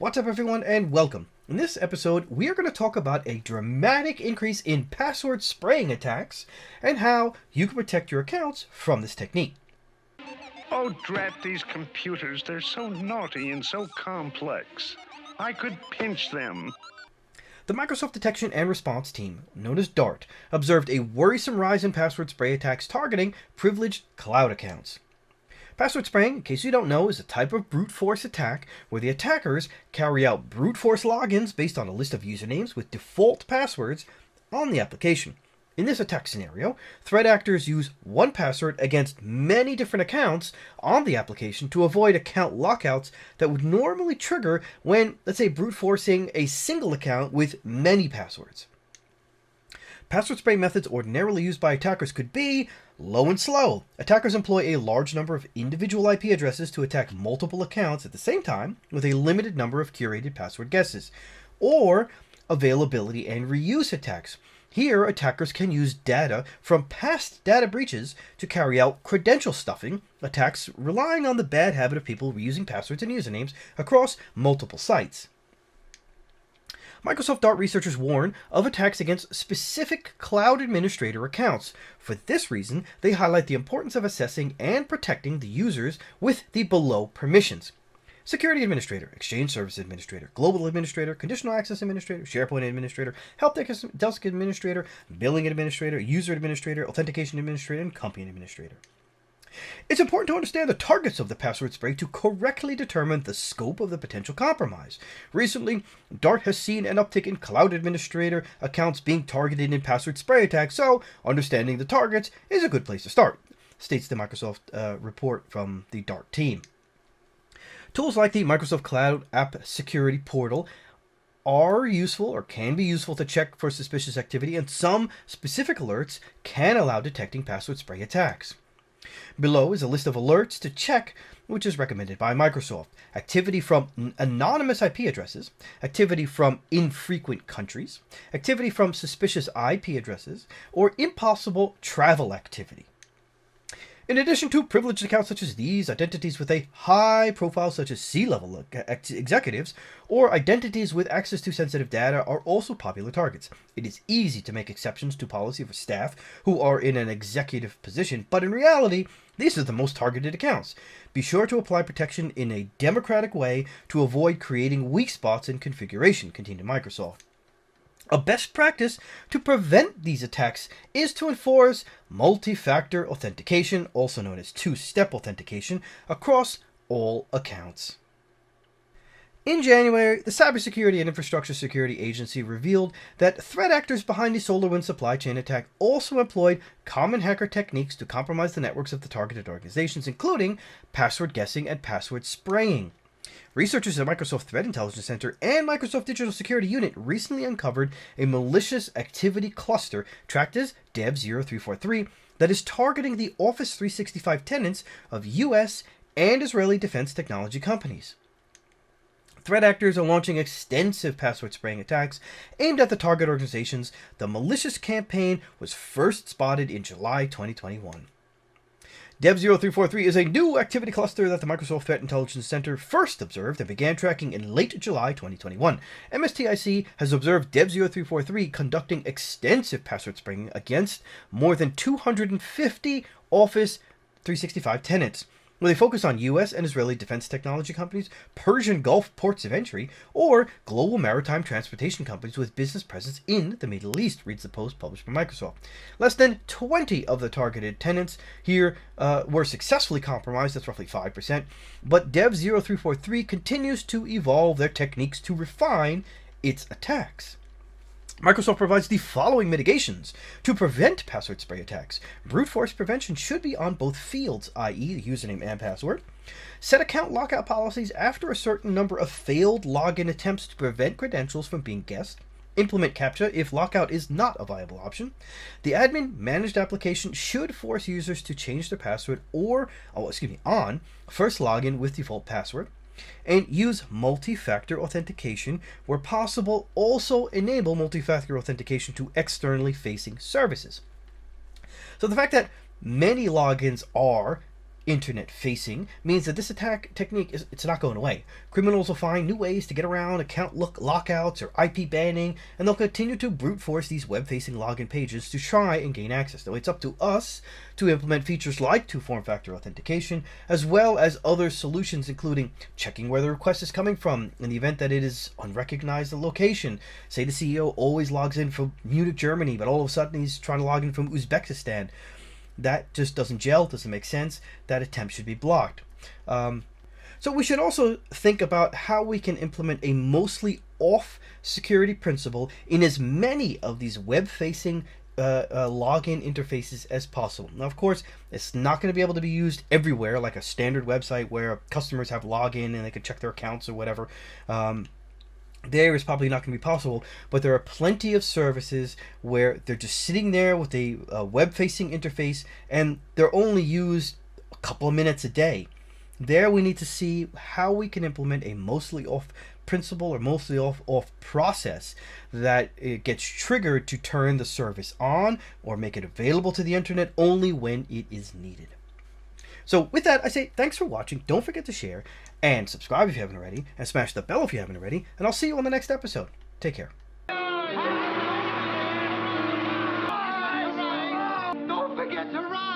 What's up everyone and welcome. In this episode, we are going to talk about a dramatic increase in password spraying attacks and how you can protect your accounts from this technique. Oh, drat these computers. They're so naughty and so complex. I could pinch them. The Microsoft Detection and Response Team, known as DART, observed a worrisome rise in password spray attacks targeting privileged cloud accounts. Password spraying, in case you don't know, is a type of brute force attack where the attackers carry out brute force logins based on a list of usernames with default passwords on the application. In this attack scenario, threat actors use one password against many different accounts on the application to avoid account lockouts that would normally trigger when, let's say, brute forcing a single account with many passwords. Password spray methods ordinarily used by attackers could be low and slow. Attackers employ a large number of individual IP addresses to attack multiple accounts at the same time with a limited number of curated password guesses. Or availability and reuse attacks. Here, attackers can use data from past data breaches to carry out credential stuffing attacks, relying on the bad habit of people reusing passwords and usernames across multiple sites. Microsoft DART researchers warn of attacks against specific cloud administrator accounts. For this reason, they highlight the importance of assessing and protecting the users with the below permissions: Security Administrator, Exchange Service Administrator, Global Administrator, Conditional Access Administrator, SharePoint Administrator, Help Desk Administrator, Billing Administrator, User Administrator, Authentication Administrator, and Company Administrator. It's important to understand the targets of the password spray to correctly determine the scope of the potential compromise. Recently, DART has seen an uptick in cloud administrator accounts being targeted in password spray attacks, so understanding the targets is a good place to start, states the Microsoft report from the DART team. Tools like the Microsoft Cloud App Security Portal are useful or can be useful to check for suspicious activity, and some specific alerts can allow detecting password spray attacks. Below is a list of alerts to check, which is recommended by Microsoft. Activity from anonymous IP addresses, activity from infrequent countries, activity from suspicious IP addresses, or impossible travel activity. In addition to privileged accounts such as these, identities with a high profile such as C-level executives or identities with access to sensitive data are also popular targets. It is easy to make exceptions to policy for staff who are in an executive position, but in reality, these are the most targeted accounts. Be sure to apply protection in a democratic way to avoid creating weak spots in configuration, continued Microsoft. A best practice to prevent these attacks is to enforce multi-factor authentication, also known as two-step authentication, across all accounts. In January, the Cybersecurity and Infrastructure Security Agency revealed that threat actors behind the SolarWinds supply chain attack also employed common hacker techniques to compromise the networks of the targeted organizations, including password guessing and password spraying. Researchers at Microsoft Threat Intelligence Center and Microsoft Digital Security Unit recently uncovered a malicious activity cluster tracked as Dev0343 that is targeting the Office 365 tenants of U.S. and Israeli defense technology companies. Threat actors are launching extensive password spraying attacks aimed at the target organizations. The malicious campaign was first spotted in July 2021. Dev0343 is a new activity cluster that the Microsoft Threat Intelligence Center first observed and began tracking in late July 2021. MSTIC has observed Dev0343 conducting extensive password spraying against more than 250 Office 365 tenants, with a focus on U.S. and Israeli defense technology companies, Persian Gulf ports of entry, or global maritime transportation companies with business presence in the Middle East, reads the post published by Microsoft. Less than 20 of the targeted tenants here were successfully compromised, that's roughly 5%, but Dev0343 continues to evolve their techniques to refine its attacks. Microsoft provides the following mitigations to prevent password spray attacks. Brute force prevention should be on both fields, i.e. the username and password. Set account lockout policies after a certain number of failed login attempts to prevent credentials from being guessed. Implement CAPTCHA if lockout is not a viable option. The admin managed application should force users to change their password on first login with default password. And use multi-factor authentication where possible. Also enable multi-factor authentication to externally facing services. So the fact that many logins are Internet facing means that this attack technique it's not going away. Criminals will find new ways to get around account lockouts or IP banning, and they'll continue to brute force these web-facing login pages to try and gain access. Now, it's up to us to implement features like two-form factor authentication, as well as other solutions, including checking where the request is coming from in the event that it is unrecognized location. Say the CEO always logs in from Munich, Germany, but all of a sudden he's trying to log in from Uzbekistan. That just doesn't gel, doesn't make sense. That attempt should be blocked. So we should also think about how we can implement a mostly off security principle in as many of these web-facing login interfaces as possible. Now, of course, it's not going to be able to be used everywhere like a standard website where customers have login and they can check their accounts or whatever. There is probably not going to be possible, but there are plenty of services where they're just sitting there with a web-facing interface and they're only used a couple of minutes a day. There we need to see how we can implement a mostly off principle or mostly off process that it gets triggered to turn the service on or make it available to the internet only when it is needed. So with that, I say thanks for watching. Don't forget to share and subscribe if you haven't already, and smash the bell if you haven't already, and I'll see you on the next episode. Take care. Don't forget to ride!